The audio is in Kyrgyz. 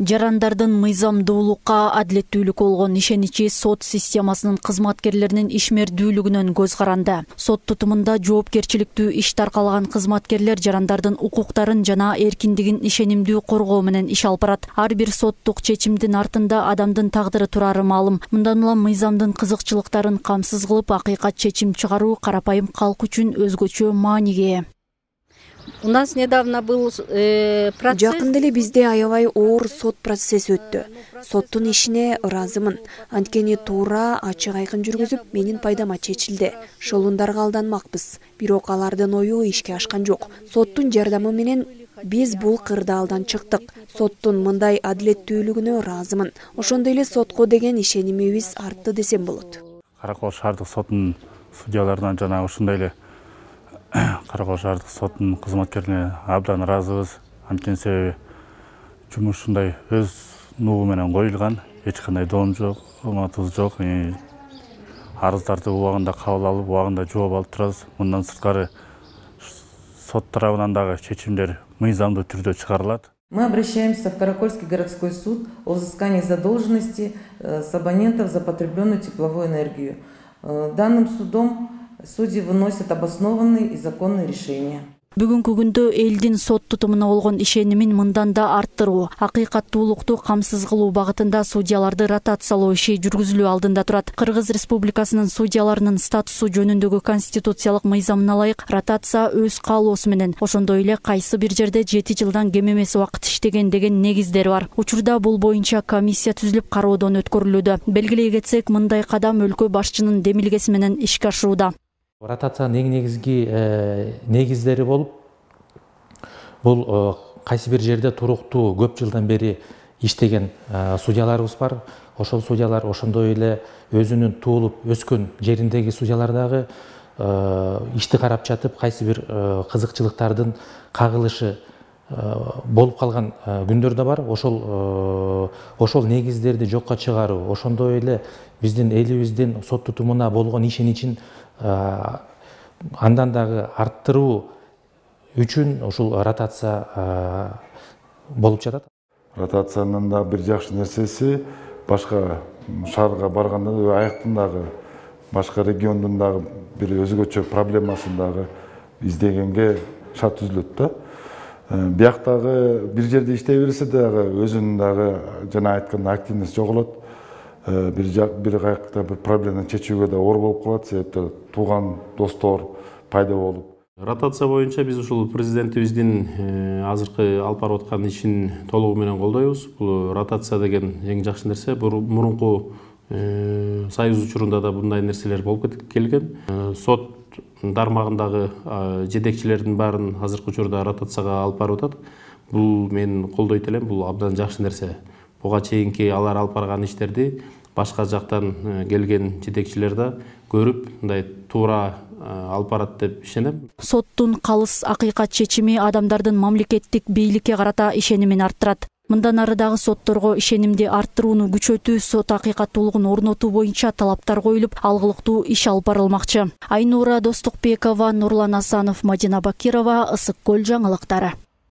Жарандардын мыйзамдуулукка, адилеттүүлүккө болгон ишеничи сот системасынын кызматкерлеринин ишмердүүлүгүнөн көз каранды. Сот тутумунда жоопкерчиликтүү иш таркалаган кызматкерлер жарандардын укуктарын жана эркиндигин ишенимдүү коргоо менен иш алып барат. Ар бир соттук чечимдин артында адамдын тагдыры турары маалым. Мындан улам мыйзамдын кызыкчылыктарын камсыз кылып, акыйкат чечим чыгаруу карапайым калк үчүн өзгөчө мааниге ээ. У нас недавно был процесс. Жакында эле бизде аябай оор сот процесси өттү. Соттун ишине ыраазымын. Анткени туура, ачык айкын жүргүзүп, менин пайдама чечилди. Шолундарга алданмакпыз. Бирок алардын ою ишке ашкан жок. Соттун жардамы менен биз бул кырдаалдан чыктык. Соттун мындай адилеттүүлүгүнө ыраазымын. Ошондой эле сотко деген ишенимибиз артты десем болот. Каракол шаардык сотунун судьяларынан жана ошондой эле Каракол шаардык сотунун кызматкерлерине абдан ыраазыбыз. Анткени себеби жумуш ушундай өз нугу менен коюлган, эч кандай доом жок, кылматыбыз жок. Арыздарды убагында кабыл алып, убагында жооп алып турабыз. Мындан сырткары сот тарабынан дагы чечимдер мыйзамдуу түрдө чыгарылат. Мы обращаемся в Каракольский городской суд о взыскании задолженности с абонентов за потребленную тепловую энергию. Данным судом судьи выносят обоснованные и законные решения. Бүгүнкү күндө элдин сот тутумуна болгон ишенимин мындан да арттыруу, акыйкаттуулукту камсыз кылуу багытында судьяларды ротациялоо иши жүргүзүлүү алдында турат. Кыргыз Республикасынын судьяларынын статусу жөнүндөгү конституциялык мыйзамына ылайык ротация өз каалоосу менен, ошондой эле кайсы бир жерде 7 жылдан кем эмес убакыт иштеген деген негиздери бар. Учурда бул боюнча комиссия түзүлүп кароодон өткөрүлүүдө. Белгилей кетсек, мындай кадам өлкө башчынын демилгеси менен ишке ашууда. Ротациянын эң негизги негиздери болуп, бул кайсы бир жерде туруктуу көп жылдан бери иштеген судьяларыбыз бар. Ошол судьялар ошондой эле өзүнүн туулуп өскөн жериндеги судьялар дагы ишти карап жатып, кайсы бир кызыкчылыктардын кагылышы болуп калган күндөр да бар. Ошол негиздерди жокко чыгаруу, ошондой эле биздин элибиздин сот тутумуна болгон ишеничин андан дагы арттыруу үчүн ушул ротация болуп жатат. Ротациянын да бир жакшы нерсеси, башка шаарга барганда аяктын дагы башка региондун дагы бир өзгөчө проблемасын дагы издегенге шарт түзүлөт да. Бияктагы бир жерде иштей берсе дагы өзүнүн дагы жана айткандай активность жоголот. Бир каякта бир проблеманы чечүүгө да оор болуп калат, себептен тууган достор пайда болуп. Ротация боюнча биз ушул президентибиздин азыркы алып барып аткан ишин толугу менен колдойбуз. Бул ротация деген эң жакшы нерсе. Мурунку союз учурунда да мындай нерселер болуп келген. Сот тармагындагы жетекчилердин баарын азыркы учурда ротацияга алып барып атат. Бул мен колдойт элем, бул абдан жакшы нерсе. Буга чейинки алар алып барган иштерди башка жактан келген жетекчилер да көрүп, мындай туура алып барат деп ишенем. Соттун калыс акыйкат чечими адамдардын мамлекеттик бийликке карата ишенимин арттырат. Мындан ары дагы сотторго ишенимди арттырууну күчөтүү, сот акыйкаттуулугун орнотуу боюнча талаптар коюлуп, алгылыктуу иш алып барылмакчы. Айнура Достукбекова, Нурлан Асанов, Мадина Бакирова, Ысык Көл жаңылыктары.